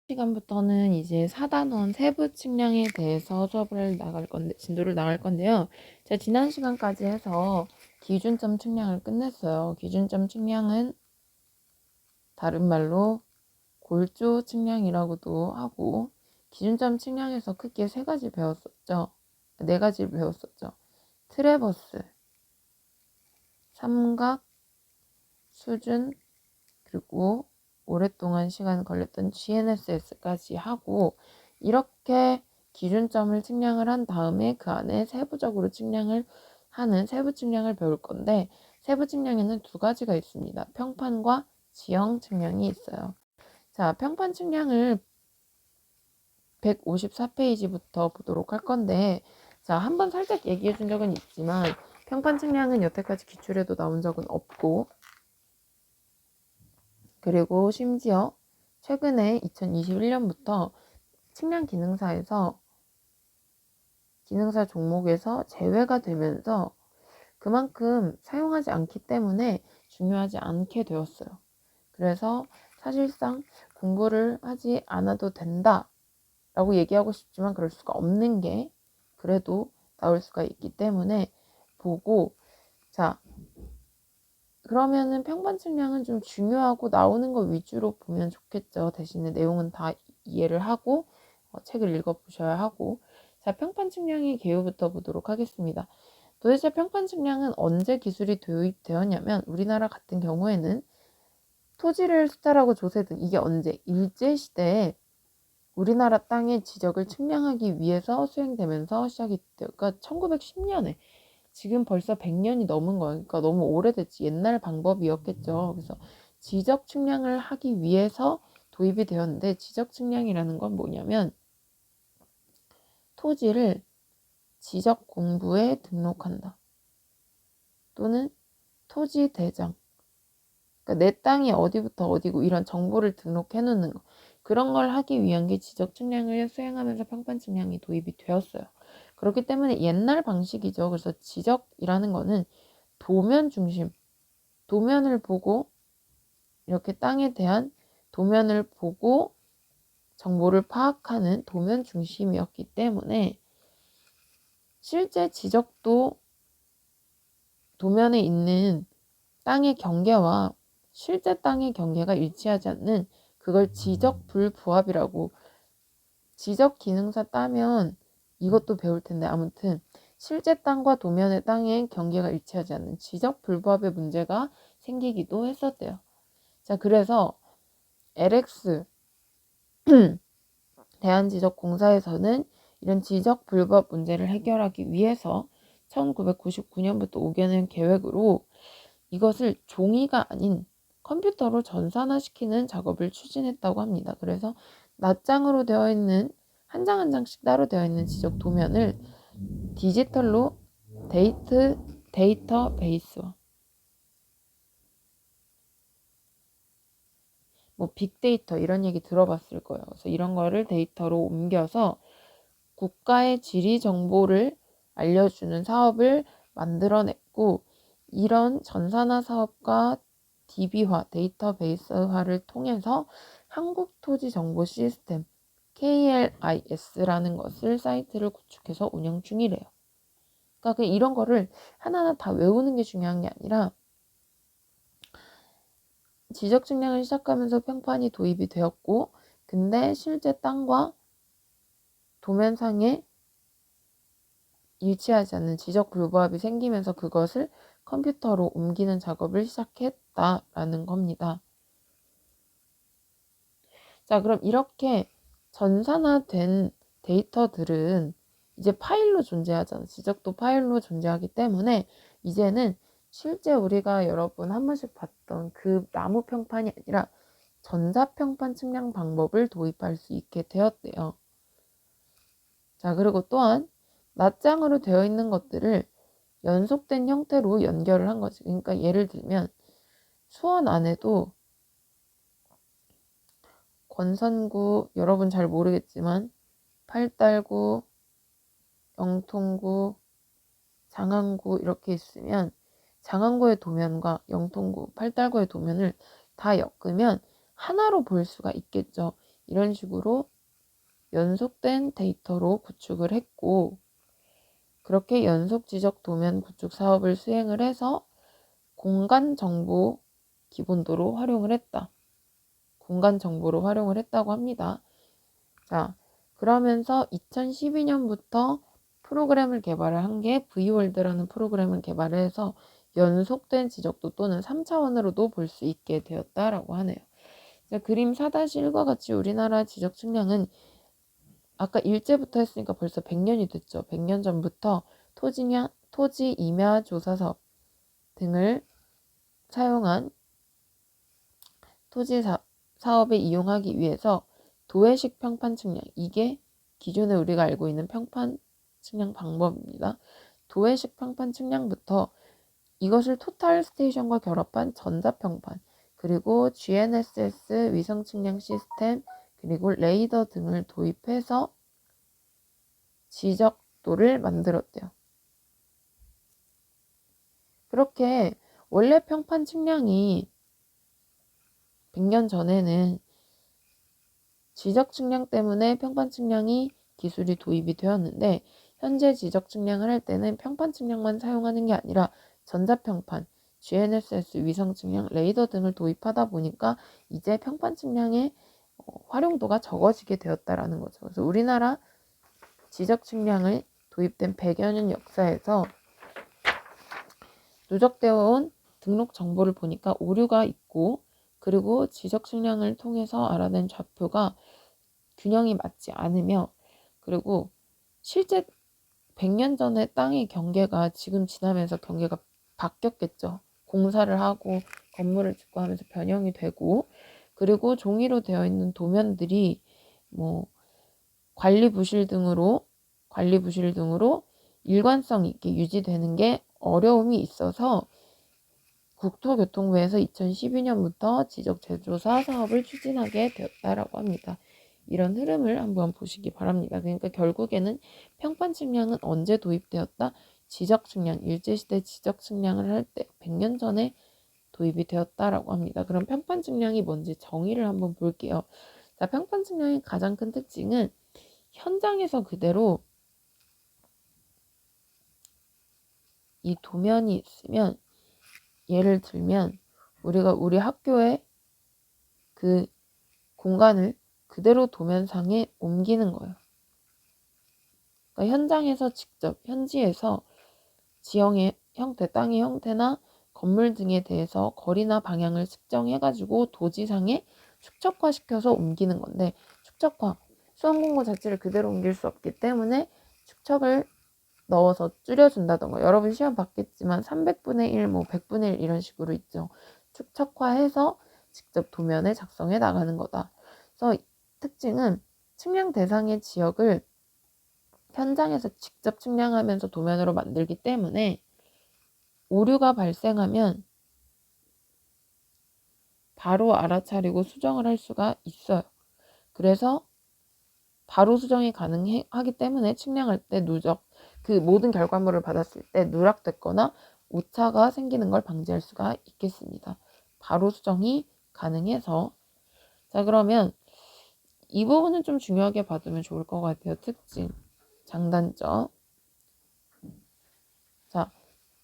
시간부터는 이제 4단원 세부 측량에 대해서 진도를 나갈 건데요. 제가 지난 시간까지 해서 기준점 측량을 끝냈어요. 기준점 측량은 다른 말로 골조 측량이라고도 하고, 기준점 측량에서 크게 네 가지를 배웠었죠. 트래버스, 삼각, 수준, 그리고 오랫동안 시간 걸렸던 GNSS까지 하고, 이렇게 기준점을 측량을 한 다음에 그 안에 세부적으로 측량을 하는 세부 측량을 배울 건데, 세부 측량에는 두 가지가 있습니다. 평판과 지형 측량이 있어요. 자, 평판 측량을 154페이지부터 보도록 할 건데, 자, 한번 살짝 얘기해 준 적은 있지만 평판 측량은 여태까지 기출에도 나온 적은 없고, 그리고 심지어 최근에 2021년부터 측량 기능사 종목에서 제외가 되면서 그만큼 사용하지 않기 때문에 중요하지 않게 되었어요. 그래서 사실상 공부를 하지 않아도 된다 라고 얘기하고 싶지만 그럴 수가 없는 게 그래도 나올 수가 있기 때문에 보고, 자, 그러면은 평판 측량은 좀 중요하고 나오는 거 위주로 보면 좋겠죠. 대신에 내용은 다 이해를 하고 책을 읽어보셔야 하고. 자, 평판 측량의 개요부터 보도록 하겠습니다. 도대체 평판 측량은 언제 기술이 도입되었냐면, 우리나라 같은 경우에는 토지를 수탈하고 조세 등 이게 언제? 일제시대에 우리나라 땅의 지적을 측량하기 위해서 수행되면서 시작이 돼요. 그러니까 1910년에 지금 벌써 100년이 넘은 거예요. 그러니까 너무 오래됐지. 옛날 방법이었겠죠. 그래서 지적 측량을 하기 위해서 도입이 되었는데, 지적 측량이라는 건 뭐냐면 토지를 지적 공부에 등록한다. 또는 토지 대장. 그러니까 내 땅이 어디부터 어디고 이런 정보를 등록해 놓는 거. 그런 걸 하기 위한 게 지적 측량을 수행하면서 평판 측량이 도입이 되었어요. 그렇기 때문에 옛날 방식이죠. 그래서 지적이라는 거는 도면 중심, 도면을 보고 이렇게 땅에 대한 도면을 보고 정보를 파악하는 도면 중심이었기 때문에 실제 지적도 도면에 있는 땅의 경계와 실제 땅의 경계가 일치하지 않는, 그걸 지적 불부합이라고, 지적 기능사 따면 이것도 배울 텐데, 아무튼 실제 땅과 도면의 땅의 경계가 일치하지 않는 지적 불부합의 문제가 생기기도 했었대요. 자, 그래서 LX 대한지적공사에서는 이런 지적 불법 문제를 해결하기 위해서 1999년부터 5개년 계획으로 이것을 종이가 아닌 컴퓨터로 전산화시키는 작업을 추진했다고 합니다. 그래서 낱장으로 되어 있는 한 장 한 장씩 따로 되어 있는 지적 도면을 디지털로 데이터베이스와 뭐 빅데이터 이런 얘기 들어봤을 거예요. 그래서 이런 거를 데이터로 옮겨서 국가의 지리 정보를 알려주는 사업을 만들어냈고, 이런 전산화 사업과 DB화, 데이터베이스화를 통해서 한국토지정보시스템 KLIS라는 것을 사이트를 구축해서 운영 중이래요. 그러니까 이런 거를 하나하나 다 외우는 게 중요한 게 아니라 지적 측량을 시작하면서 평판이 도입이 되었고, 근데 실제 땅과 도면상에 일치하지 않는 지적 불부합이 생기면서 그것을 컴퓨터로 옮기는 작업을 시작했다라는 겁니다. 자, 그럼 이렇게 전산화된 데이터들은 이제 파일로 존재하잖아. 지적도 파일로 존재하기 때문에 이제는 실제 우리가 여러분 한 번씩 봤던 그 나무 평판이 아니라 전자평판 측량 방법을 도입할 수 있게 되었대요. 자, 그리고 또한 낱장으로 되어 있는 것들을 연속된 형태로 연결을 한 거지. 그러니까 예를 들면 수원 안에도 권선구, 여러분 잘 모르겠지만 팔달구, 영통구, 장안구 이렇게 있으면 장안구의 도면과 영통구, 팔달구의 도면을 다 엮으면 하나로 볼 수가 있겠죠. 이런 식으로 연속된 데이터로 구축을 했고, 그렇게 연속 지적 도면 구축 사업을 수행을 해서 공간 정보 기본도로 활용을 했다. 공간 정보로 활용을 했다고 합니다. 자, 그러면서 2012년부터 프로그램을 개발을 한 게 V월드라는 프로그램을 개발을 해서 연속된 지적도 또는 3차원으로도 볼 수 있게 되었다라고 하네요. 자, 그림 4-1과 같이 우리나라 지적 측량은 아까 일제부터 했으니까 벌써 100년이 됐죠. 100년 전부터 토지 임야 조사 사업 등을 사용한 토지 사업에 이용하기 위해서 도해식 평판 측량, 이게 기존에 우리가 알고 있는 평판 측량 방법입니다. 도해식 평판 측량부터 이것을 토탈 스테이션과 결합한 전자평판, 그리고 GNSS 위성 측량 시스템, 그리고 레이더 등을 도입해서 지적도를 만들었대요. 그렇게 원래 평판 측량이 100년 전에는 지적 측량 때문에 평판 측량이 기술이 도입이 되었는데, 현재 지적 측량을 할 때는 평판 측량만 사용하는 게 아니라 전자평판, GNSS 위성 측량, 레이더 등을 도입하다 보니까 이제 평판 측량의 활용도가 적어지게 되었다라는 거죠. 그래서 우리나라 지적 측량을 도입된 100여 년 역사에서 누적되어 온 등록 정보를 보니까 오류가 있고, 그리고 지적 측량을 통해서 알아낸 좌표가 균형이 맞지 않으며, 그리고 실제 100년 전의 땅의 경계가 지금 지나면서 경계가 바뀌었겠죠. 공사를 하고 건물을 짓고 하면서 변형이 되고, 그리고 종이로 되어 있는 도면들이 뭐 관리 부실 등으로 일관성 있게 유지되는 게 어려움이 있어서 국토교통부에서 2012년부터 지적 재조사 사업을 추진하게 되었다라고 합니다. 이런 흐름을 한번 보시기 바랍니다. 그러니까 결국에는 평판 측량은 언제 도입되었다? 지적 측량, 일제시대 지적 측량을 할 때 100년 전에 도입이 되었다라고 합니다. 그럼 평판 측량이 뭔지 정의를 한번 볼게요. 자, 평판 측량의 가장 큰 특징은 현장에서 그대로 이 도면이 있으면, 예를 들면 우리가 우리 학교의 그 공간을 그대로 도면상에 옮기는 거예요. 그러니까 현장에서 직접 현지에서 지형의 형태, 땅의 형태나 건물 등에 대해서 거리나 방향을 측정해가지고 도지상에 축척화시켜서 옮기는 건데, 축척화, 수험 공고 자체를 그대로 옮길 수 없기 때문에 축척을 넣어서 줄여준다던가, 여러분 시험 봤겠지만 300분의 1, 뭐 100분의 1 이런 식으로 있죠. 축척화해서 직접 도면에 작성해 나가는 거다. 그래서 특징은 측량 대상의 지역을 현장에서 직접 측량하면서 도면으로 만들기 때문에 오류가 발생하면 바로 알아차리고 수정을 할 수가 있어요. 그래서 바로 수정이 가능하기 때문에 측량할 때 그 모든 결과물을 받았을 때 누락됐거나 오차가 생기는 걸 방지할 수가 있겠습니다. 바로 수정이 가능해서. 자, 그러면 이 부분은 좀 중요하게 봐두면 좋을 것 같아요. 특징, 장단점. 자,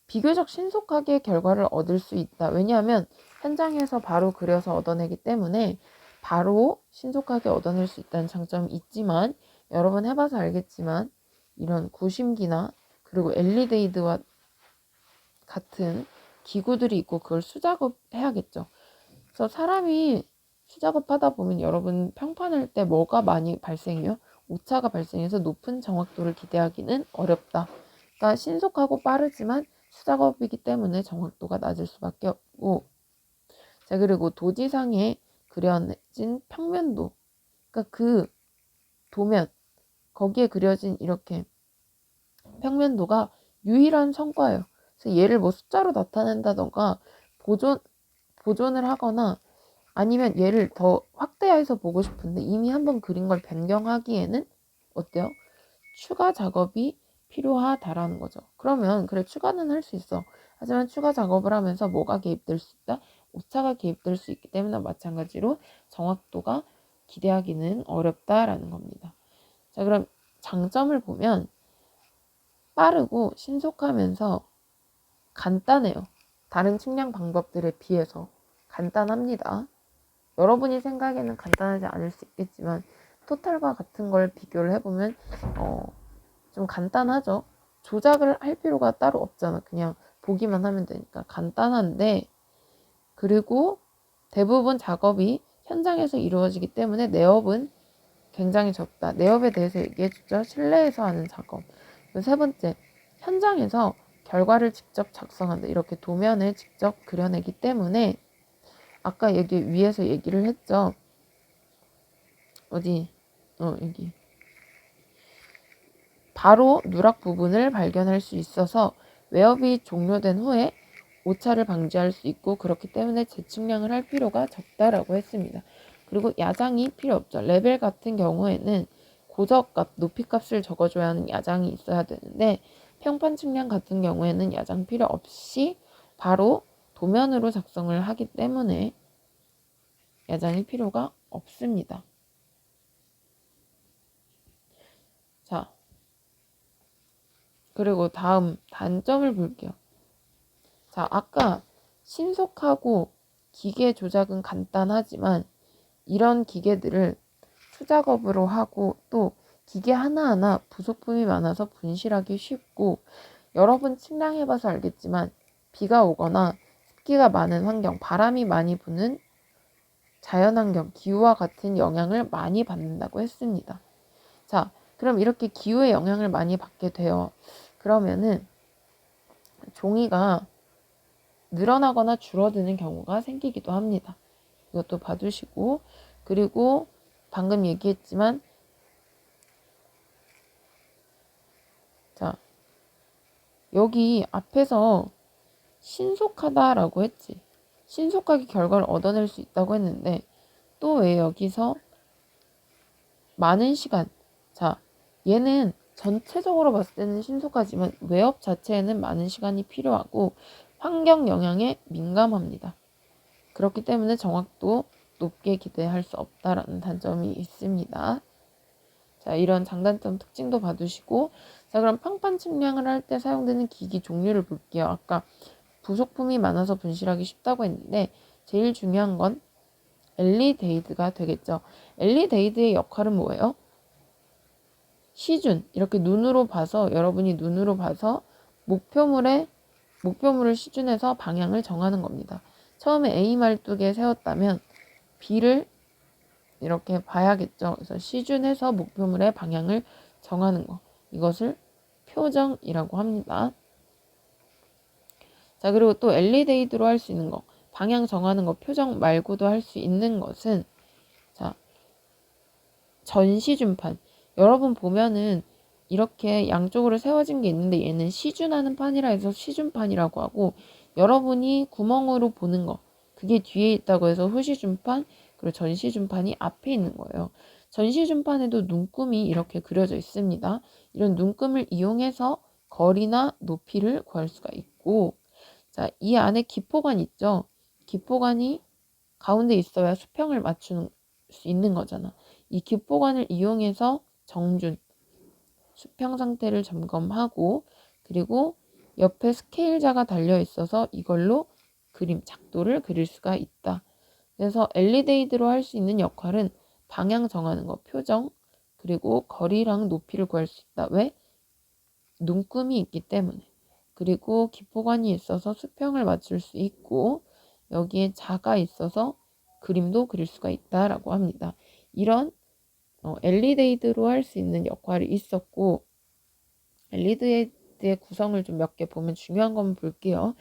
비교적 신속하게 결과를 얻을 수 있다. 왜냐하면 현장에서 바로 그려서 얻어내기 때문에 바로 신속하게 얻어낼 수 있다는 장점이 있지만, 여러분 해봐서 알겠지만 이런 구심기나 그리고 엘리데이드와 같은 기구들이 있고 그걸 수작업 해야겠죠. 그래서 사람이 수작업하다 보면 여러분 평판할 때 뭐가 많이 발생해요? 오차가 발생해서 높은 정확도를 기대하기는 어렵다. 그러니까 신속하고 빠르지만 수작업이기 때문에 정확도가 낮을 수밖에 없고, 자, 그리고 도지상에 그려진 평면도, 그러니까 그 도면, 거기에 그려진 이렇게 평면도가 유일한 성과예요. 그래서 얘를 뭐 숫자로 나타낸다던가 보존을 하거나, 아니면 얘를 더 확대해서 보고 싶은데 이미 한번 그린 걸 변경하기에는 어때요? 추가 작업이 필요하다라는 거죠. 그러면 그래, 추가는 할 수 있어. 하지만 추가 작업을 하면서 뭐가 개입될 수 있다? 오차가 개입될 수 있기 때문에 마찬가지로 정확도가 기대하기는 어렵다라는 겁니다. 자, 그럼 장점을 보면 빠르고 신속하면서 간단해요. 다른 측량 방법들에 비해서 간단합니다. 여러분이 생각에는 간단하지 않을 수 있겠지만 토탈과 같은 걸 비교를 해보면 좀 간단하죠. 조작을 할 필요가 따로 없잖아. 그냥 보기만 하면 되니까 간단한데, 그리고 대부분 작업이 현장에서 이루어지기 때문에 내업은 굉장히 적다. 내업에 대해서 얘기해주죠. 실내에서 하는 작업. 세 번째, 현장에서 결과를 직접 작성한다. 이렇게 도면을 직접 그려내기 때문에 아까 위에서 얘기를 했죠. 어디? 여기. 바로 누락 부분을 발견할 수 있어서 웨어비 종료된 후에 오차를 방지할 수 있고, 그렇기 때문에 재측량을 할 필요가 적다라고 했습니다. 그리고 야장이 필요 없죠. 레벨 같은 경우에는 고저값, 높이값을 적어줘야 하는 야장이 있어야 되는데, 평판 측량 같은 경우에는 야장 필요 없이 바로 도면으로 작성을 하기 때문에 야장이 필요가 없습니다. 자, 그리고 다음 단점을 볼게요. 자, 아까 신속하고 기계 조작은 간단하지만 이런 기계들을 수작업으로 하고 또 기계 하나하나 부속품이 많아서 분실하기 쉽고, 여러분 측량해봐서 알겠지만 비가 오거나 습기가 많은 환경, 바람이 많이 부는 자연환경, 기후와 같은 영향을 많이 받는다고 했습니다. 자, 그럼 이렇게 기후의 영향을 많이 받게 돼요. 그러면은 종이가 늘어나거나 줄어드는 경우가 생기기도 합니다. 이것도 봐두시고, 그리고 방금 얘기했지만, 자, 여기 앞에서 신속하다라고 했지. 신속하게 결과를 얻어낼 수 있다고 했는데 또 왜 여기서 많은 시간, 자, 얘는 전체적으로 봤을 때는 신속하지만 웨업 자체에는 많은 시간이 필요하고 환경 영향에 민감합니다. 그렇기 때문에 정확도 높게 기대할 수 없다라는 단점이 있습니다. 자, 이런 장단점 특징도 봐두시고, 자, 그럼 평판 측량을 할 때 사용되는 기기 종류를 볼게요. 아까 부속품이 많아서 분실하기 쉽다고 했는데 제일 중요한 건 엘리데이드가 되겠죠. 엘리데이드의 역할은 뭐예요? 시준, 이렇게 눈으로 봐서, 여러분이 눈으로 봐서 목표물을 시준해서 방향을 정하는 겁니다. 처음에 A 말뚝에 세웠다면 B를 이렇게 봐야겠죠. 그래서 시준해서 목표물의 방향을 정하는 거, 이것을 표정이라고 합니다. 자, 그리고 또 엘리데이드로 할 수 있는 거, 방향 정하는 거 표정 말고도 할 수 있는 것은, 자, 전시준판. 여러분 보면은 이렇게 양쪽으로 세워진 게 있는데 얘는 시준하는 판이라 해서 시준판이라고 하고, 여러분이 구멍으로 보는 거, 그게 뒤에 있다고 해서 후시준판, 그리고 전시준판이 앞에 있는 거예요. 전시준판에도 눈금이 이렇게 그려져 있습니다. 이런 눈금을 이용해서 거리나 높이를 구할 수가 있고, 자, 이 안에 기포관 있죠? 기포관이 가운데 있어야 수평을 맞추는 수 있는 거잖아. 이 기포관을 이용해서 정준, 수평 상태를 점검하고, 그리고 옆에 스케일자가 달려 있어서 이걸로 그림, 작도를 그릴 수가 있다. 그래서 엘리데이드로 할 수 있는 역할은 방향 정하는 거, 표정, 그리고 거리랑 높이를 구할 수 있다. 왜? 눈금이 있기 때문에. 그리고 기포관이 있어서 수평을 맞출 수 있고, 여기에 자가 있어서 그림도 그릴 수가 있다라고 합니다. 이런 엘리데이드로 할 수 있는 역할이 있었고, 엘리데이드의 구성을 좀 몇 개 보면 중요한 것만 볼게요.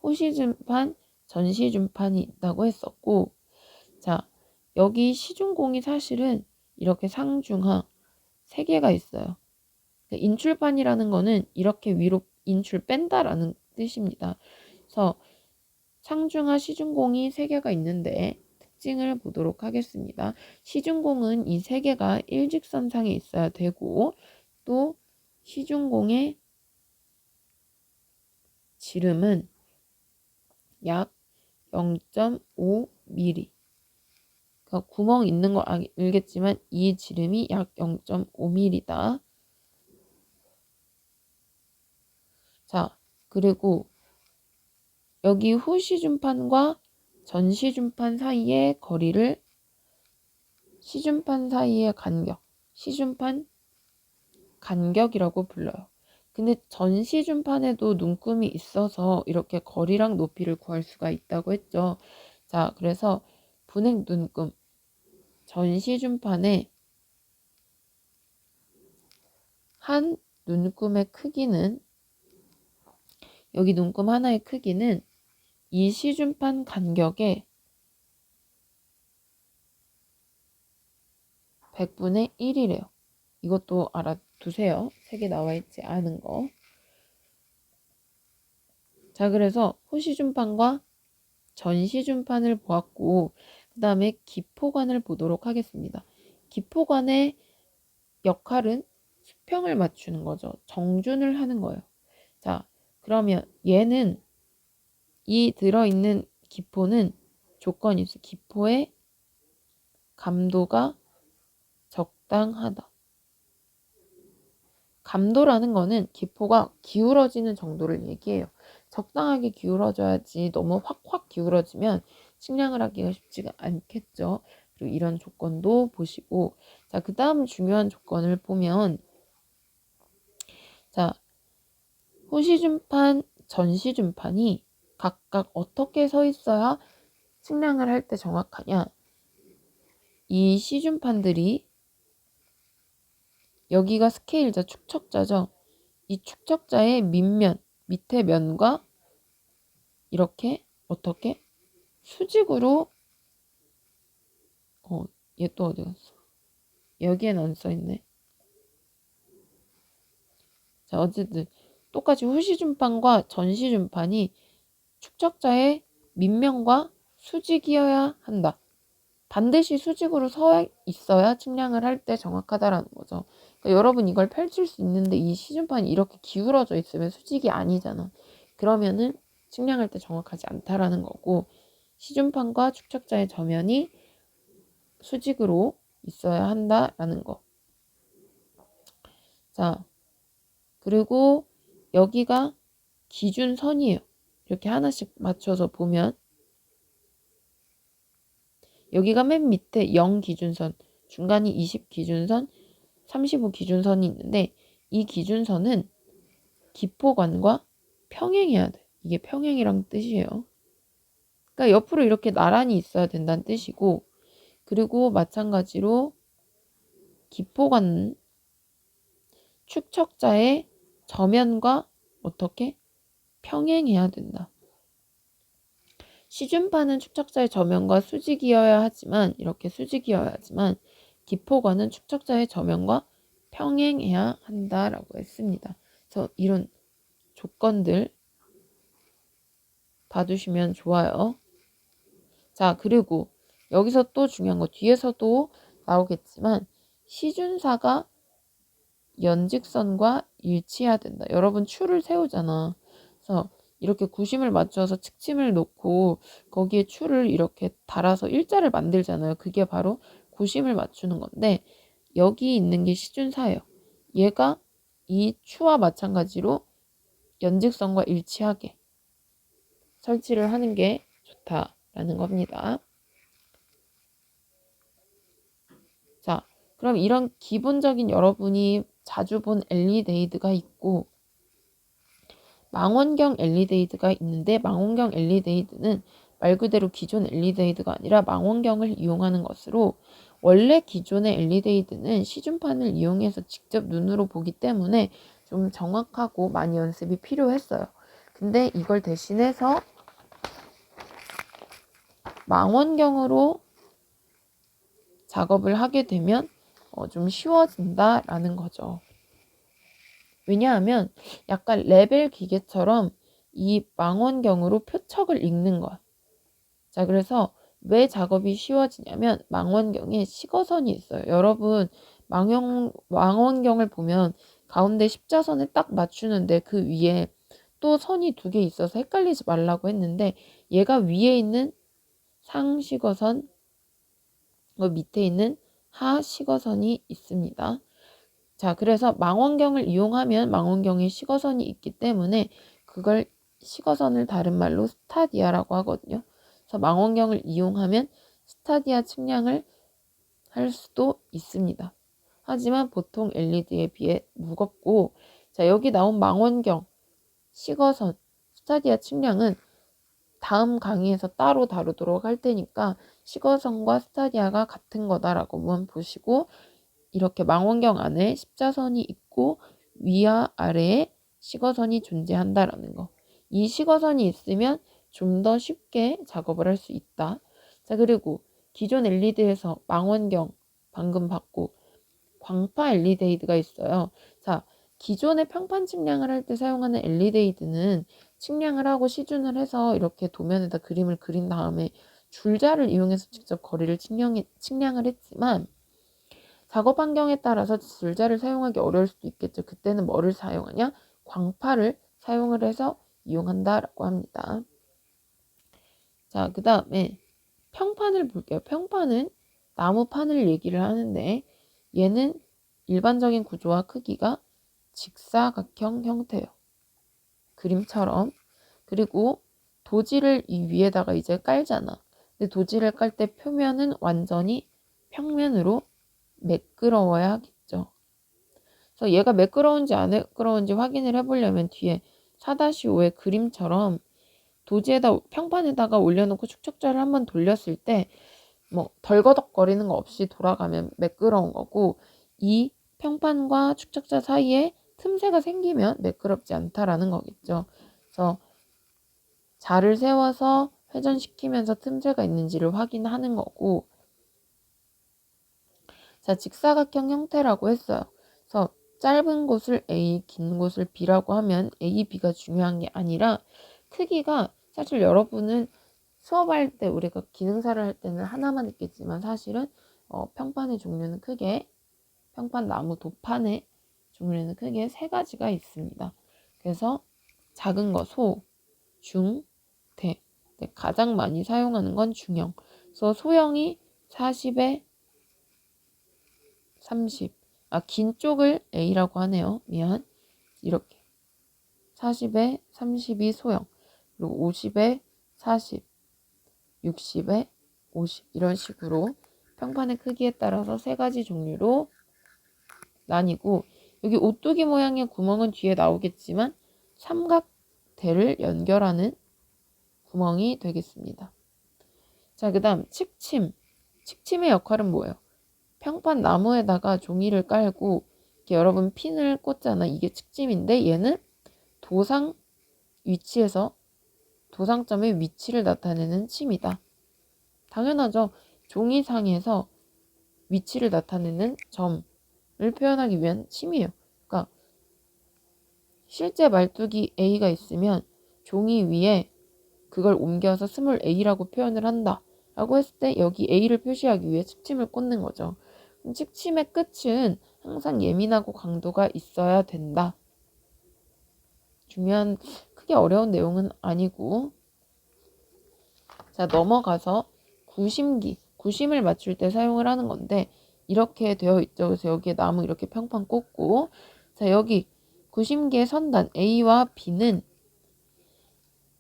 호시준판, 전시준판이 있다고 했었고, 자, 여기 시중공이 사실은 이렇게 상중하 세 개가 있어요. 인출판이라는 거는 이렇게 위로 인출 뺀다라는 뜻입니다. 그래서 상중하 시중공이 세 개가 있는데 특징을 보도록 하겠습니다. 시중공은 이 세 개가 일직선상에 있어야 되고, 또 시중공의 지름은 약 0.5mm, 그러니까 구멍 있는 걸 알겠지만 이 지름이 약 0.5mm다. 자, 그리고 여기 후 시준판과 전 시준판 사이의 거리를 시준판 사이의 간격, 시준판 간격이라고 불러요. 근데 전 시준판에도 눈금이 있어서 이렇게 거리랑 높이를 구할 수가 있다고 했죠. 자, 그래서 분행 눈금 전 시준판의 한 눈금의 크기는, 여기 눈금 하나의 크기는 이 시준판 간격의 100분의 1이래요. 이것도 알아두세요. 색이 나와 있지 않은 거. 자, 그래서 후시준판과 전시준판을 보았고, 그 다음에 기포관을 보도록 하겠습니다. 기포관의 역할은 수평을 맞추는 거죠. 정준을 하는 거예요. 자, 그러면 얘는, 이 들어있는 기포는 조건이 있어요. 기포의 감도가 적당하다. 감도라는 거는 기포가 기울어지는 정도를 얘기해요. 적당하게 기울어져야지 너무 확확 기울어지면 측량을 하기가 쉽지가 않겠죠. 그리고 이런 조건도 보시고, 자, 그 다음 중요한 조건을 보면, 자, 후시준판, 전시준판이 각각 어떻게 서 있어야 측량을 할 때 정확하냐. 이 시준판들이, 여기가 스케일자, 축척자죠. 이 축척자의 밑면, 밑에 면과 이렇게 어떻게 수직으로, 얘 또 어디 갔어? 여기엔 안 써있네. 자, 어쨌든 똑같이 후시준판과 전시준판이 축척자의 밑면과 수직이어야 한다. 반드시 수직으로 서 있어야 측량을 할 때 정확하다라는 거죠. 그러니까 여러분 이걸 펼칠 수 있는데 이 시준판이 이렇게 기울어져 있으면 수직이 아니잖아. 그러면은 측량할 때 정확하지 않다라는 거고, 시준판과 축척자의 저면이 수직으로 있어야 한다라는 거. 자, 그리고 여기가 기준선이에요. 이렇게 하나씩 맞춰서 보면 여기가 맨 밑에 0 기준선, 중간이 20 기준선, 35 기준선이 있는데, 이 기준선은 기포관과 평행해야 돼. 이게 평행이란 뜻이에요. 그러니까 옆으로 이렇게 나란히 있어야 된다는 뜻이고, 그리고 마찬가지로 기포관은 축척자의 저면과 어떻게 평행해야 된다. 시준판은 축척자의 저면과 수직이어야 하지만, 이렇게 수직이어야 하지만, 기포관은 축척자의 저면과 평행해야 한다라고 했습니다. 그래서 이런 조건들 봐두시면 좋아요. 자, 그리고 여기서 또 중요한 거, 뒤에서도 나오겠지만, 시준사가 연직선과 일치해야 된다. 여러분 추를 세우잖아. 그래서 이렇게 구심을 맞춰서 측침을 놓고 거기에 추를 이렇게 달아서 일자를 만들잖아요. 그게 바로 구심을 맞추는 건데, 여기 있는 게 시준사예요. 얘가 이 추와 마찬가지로 연직선과 일치하게 설치를 하는 게 좋다라는 겁니다. 자, 그럼 이런 기본적인 여러분이 자주 본 엘리데이드가 있고, 망원경 엘리데이드가 있는데, 망원경 엘리데이드는 말 그대로 기존 엘리데이드가 아니라 망원경을 이용하는 것으로, 원래 기존의 엘리데이드는 시준판을 이용해서 직접 눈으로 보기 때문에 좀 정확하고 많이 연습이 필요했어요. 근데 이걸 대신해서 망원경으로 작업을 하게 되면 좀 쉬워진다라는 거죠. 왜냐하면 약간 레벨 기계처럼 이 망원경으로 표척을 읽는 거야. 자, 그래서 왜 작업이 쉬워지냐면 망원경에 식어선이 있어요. 여러분 망원경을 보면 가운데 십자선에 딱 맞추는데 그 위에 또 선이 2개 있어서 헷갈리지 말라고 했는데, 얘가 위에 있는 상식어선, 그 밑에 있는 하식어선이 있습니다. 자, 그래서 망원경을 이용하면 망원경에 식어선이 있기 때문에 그걸 식어선을 다른 말로 스타디아라고 하거든요. 그래서 망원경을 이용하면 스타디아 측량을 할 수도 있습니다. 하지만 보통 LED에 비해 무겁고, 자, 여기 나온 망원경, 식어선, 스타디아 측량은 다음 강의에서 따로 다루도록 할 테니까 식어선과 스타디아가 같은 거다라고만 보시고, 이렇게 망원경 안에 십자선이 있고 위와 아래에 식어선이 존재한다라는 거. 이 식어선이 있으면 좀 더 쉽게 작업을 할 수 있다. 자, 그리고 기존 LED에서 망원경 방금 봤고 광파 LED가 있어요. 자, 기존의 평판 측량을 할 때 사용하는 LED는 측량을 하고 시준을 해서 이렇게 도면에다 그림을 그린 다음에 줄자를 이용해서 직접 거리를 측량을 했지만 작업 환경에 따라서 줄자를 사용하기 어려울 수도 있겠죠. 그때는 뭐를 사용하냐? 광파를 사용을 해서 이용한다라고 합니다. 자, 그 다음에 평판을 볼게요. 평판은 나무판을 얘기를 하는데 얘는 일반적인 구조와 크기가 직사각형 형태예요. 그림처럼. 그리고 도지를 이 위에다가 이제 깔잖아. 근데 도지를 깔 때 표면은 완전히 평면으로 매끄러워야 하겠죠. 그래서 얘가 매끄러운지 안 매끄러운지 확인을 해보려면 뒤에 4-5의 그림처럼 도지에다 평판에다가 올려놓고 축척자를 한번 돌렸을 때 뭐 덜거덕거리는 거 없이 돌아가면 매끄러운 거고, 이 평판과 축척자 사이에 틈새가 생기면 매끄럽지 않다라는 거겠죠. 그래서 자를 세워서 회전시키면서 틈새가 있는지를 확인하는 거고, 자, 직사각형 형태라고 했어요. 그래서 짧은 곳을 A, 긴 곳을 B라고 하면 A, B가 중요한 게 아니라 크기가, 사실 여러분은 수업할 때 우리가 기능사를 할 때는 하나만 있겠지만 사실은 평판의 종류는 크게, 평판 나무 도판의 종류는 크게 3가지가 있습니다. 그래서 작은 거 소, 중, 대. 네, 가장 많이 사용하는 건 중형. 그래서 소형이 40에 30. 긴 쪽을 A라고 하네요. 미안. 이렇게 40에 32 소형, 그리고 50에 40, 60에 50 이런 식으로 평판의 크기에 따라서 3가지 종류로 나뉘고, 여기 오뚜기 모양의 구멍은 뒤에 나오겠지만 삼각대를 연결하는 구멍이 되겠습니다. 자, 그 다음 칙침. 칙침의 역할은 뭐예요? 평판 나무에다가 종이를 깔고 이렇게 여러분 핀을 꽂잖아. 이게 칙침인데 얘는 도상 위치에서 도상점의 위치를 나타내는 침이다. 당연하죠. 종이상에서 위치를 나타내는 점을 표현하기 위한 침이에요. 그러니까 실제 말뚝이 A가 있으면 종이 위에 그걸 옮겨서 스몰 a라고 표현을 한다 라고 했을 때 여기 A를 표시하기 위해 칙침을 꽂는 거죠. 칙침의 끝은 항상 예민하고 강도가 있어야 된다. 중요한, 크게 어려운 내용은 아니고. 자, 넘어가서 구심기. 구심을 맞출 때 사용을 하는 건데 이렇게 되어 있죠. 그래서 여기에 나무 이렇게 평판 꽂고, 자, 여기 구심기의 선단 A와 B는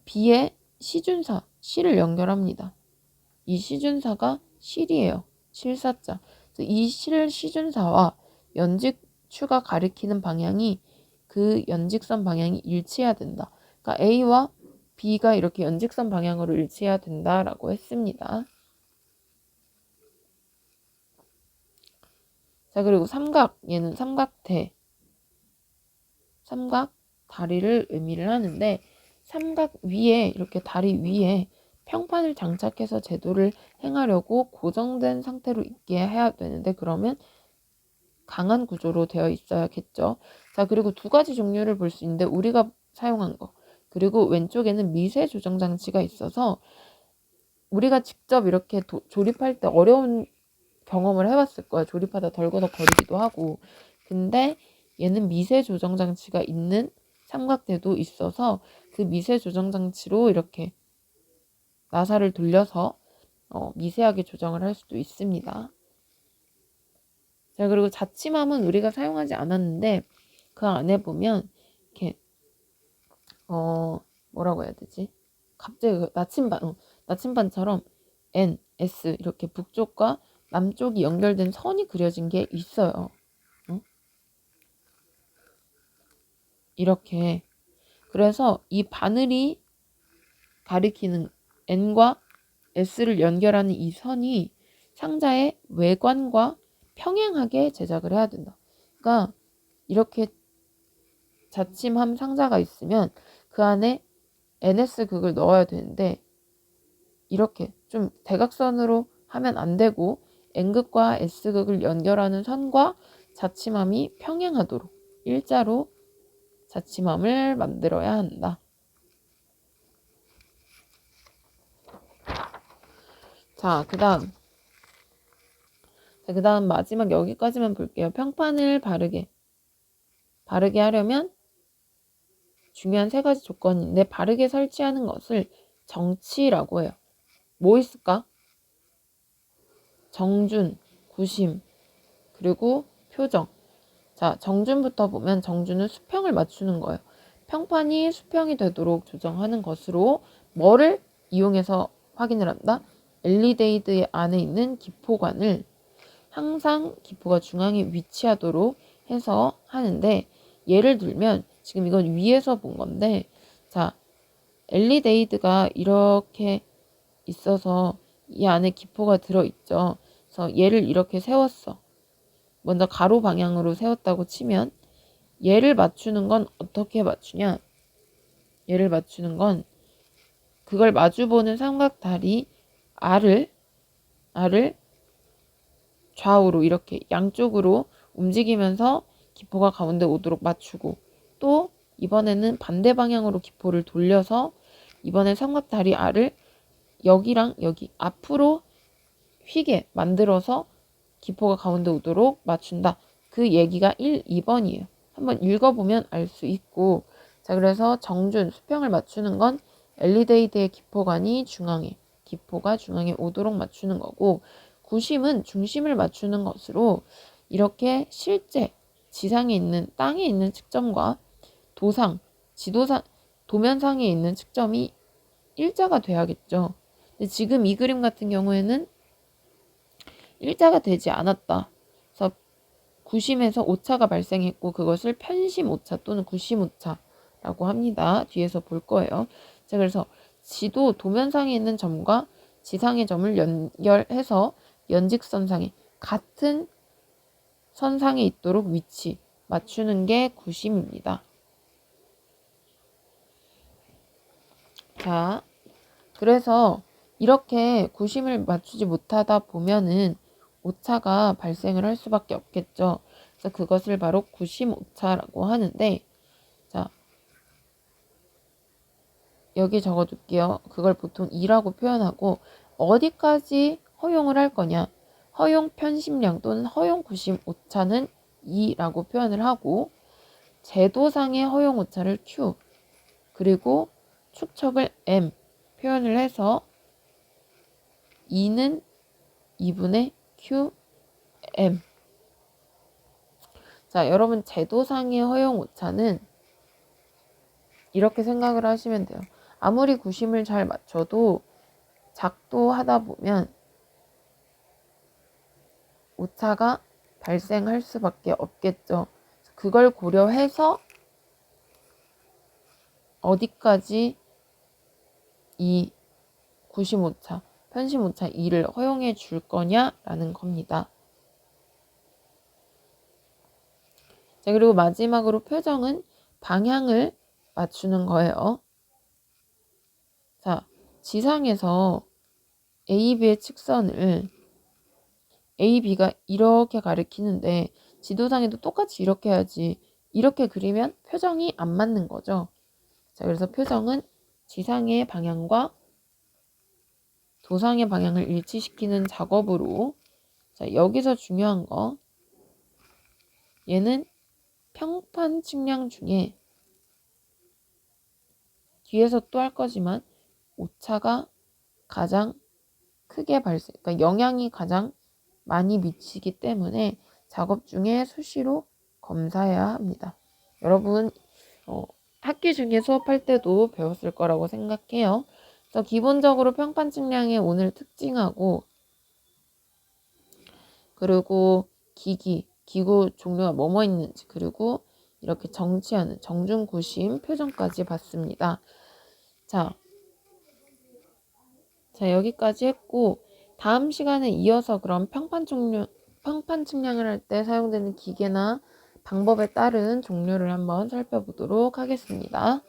B의 시준사 C를 연결합니다. 이 시준사가 실이에요. 실사자. 이 시준사와 연직추가 가리키는 방향이, 그 연직선 방향이 일치해야 된다. 그러니까 A와 B가 이렇게 연직선 방향으로 일치해야 된다라고 했습니다. 자, 그리고 삼각. 얘는 삼각대, 삼각 다리를 의미를 하는데 삼각 위에, 이렇게 다리 위에 평판을 장착해서 제도를 행하려고 고정된 상태로 있게 해야 되는데 그러면 강한 구조로 되어 있어야겠죠. 자, 그리고 2가지 종류를 볼 수 있는데 우리가 사용한 거, 그리고 왼쪽에는 미세 조정 장치가 있어서 우리가 직접 이렇게 조립할 때 어려운 경험을 해봤을 거야. 조립하다 덜거덕거리기도 하고. 근데 얘는 미세 조정 장치가 있는 삼각대도 있어서 그 미세 조정 장치로 이렇게 나사를 돌려서 미세하게 조정을 할 수도 있습니다. 자, 그리고 자침함은 우리가 사용하지 않았는데 그 안에 보면 이렇게 뭐라고 해야 되지? 갑자기 나침반처럼 N, S 이렇게 북쪽과 남쪽이 연결된 선이 그려진 게 있어요. 이렇게. 그래서 이 바늘이 가리키는 N과 S를 연결하는 이 선이 상자의 외관과 평행하게 제작을 해야 된다. 그러니까 이렇게 자침함 상자가 있으면 그 안에 NS극을 넣어야 되는데 이렇게 좀 대각선으로 하면 안 되고 N극과 S극을 연결하는 선과 자침함이 평행하도록 일자로 자침함을 만들어야 한다. 자, 그 다음 마지막 여기까지만 볼게요. 평판을 바르게 하려면 중요한 3가지 조건인데 바르게 설치하는 것을 정치라고 해요. 뭐 있을까? 정준, 구심, 그리고 표정. 자, 정준부터 보면 정준은 수평을 맞추는 거예요. 평판이 수평이 되도록 조정하는 것으로 뭐를 이용해서 확인을 한다? 엘리데이드 안에 있는 기포관을 항상 기포가 중앙에 위치하도록 해서 하는데 예를 들면 지금 이건 위에서 본 건데 자, 엘리데이드가 이렇게 있어서 이 안에 기포가 들어있죠. 그래서 얘를 이렇게 세웠어. 먼저 가로 방향으로 세웠다고 치면 얘를 맞추는 건 어떻게 맞추냐? 얘를 맞추는 건 그걸 마주보는 삼각다리 R을 좌우로 이렇게 양쪽으로 움직이면서 기포가 가운데 오도록 맞추고 또 이번에는 반대 방향으로 기포를 돌려서 이번에 삼각다리 R을 여기랑 여기 앞으로 휘게 만들어서 기포가 가운데 오도록 맞춘다. 그 얘기가 1, 2번이에요. 한번 읽어보면 알 수 있고 자, 그래서 정준, 수평을 맞추는 건 엘리데이드의 기포가 중앙에 오도록 맞추는 거고 구심은 중심을 맞추는 것으로 이렇게 실제 지상에 있는 땅에 있는 측정과 도면상에 있는 측정이 일자가 돼야겠죠. 근데 지금 이 그림 같은 경우에는 일자가 되지 않았다. 그래서 구심에서 오차가 발생했고 그것을 편심 오차 또는 구심 오차라고 합니다. 뒤에서 볼 거예요. 자, 그래서 지도 도면상에 있는 점과 지상의 점을 연결해서 연직선상에 같은 선상에 있도록 위치 맞추는 게 구심입니다. 자, 그래서 이렇게 구심을 맞추지 못하다 보면은 오차가 발생을 할 수밖에 없겠죠. 그래서 그것을 바로 구심 오차라고 하는데 자, 여기 적어둘게요. 그걸 보통 2라고 표현하고 어디까지 허용을 할 거냐. 허용 편심량 또는 허용 구심 오차는 2라고 표현을 하고 제도상의 허용 오차를 Q 그리고 축척을 M 표현을 해서 2는 2분의 QM. 자, 여러분 제도상의 허용 오차는 이렇게 생각을 하시면 돼요. 아무리 구심을 잘 맞춰도 작도하다 보면 오차가 발생할 수밖에 없겠죠. 그걸 고려해서 어디까지 이 구심 오차, 편심 오차 2를 허용해 줄 거냐라는 겁니다. 자, 그리고 마지막으로 표정은 방향을 맞추는 거예요. 자, 지상에서 AB의 측선을 AB가 이렇게 가리키는데 지도상에도 똑같이 이렇게 해야지 이렇게 그리면 표정이 안 맞는 거죠. 자, 그래서 표정은 지상의 방향과 도상의 방향을 일치시키는 작업으로 자, 여기서 중요한 거 얘는 평판 측량 중에 뒤에서 또 할 거지만 오차가 가장 크게 그러니까 영향이 가장 많이 미치기 때문에 작업 중에 수시로 검사해야 합니다. 여러분 학기 중에 수업할 때도 배웠을 거라고 생각해요. 그래서 기본적으로 평판 측량의 오늘 특징하고 그리고 기구 종류가 뭐뭐 있는지 그리고 이렇게 정치하는 정중구심 표정까지 봤습니다. 자 여기까지 했고 다음 시간에 이어서 그럼 평판 측량을 할 때 사용되는 기계나 방법에 따른 종류를 한번 살펴보도록 하겠습니다.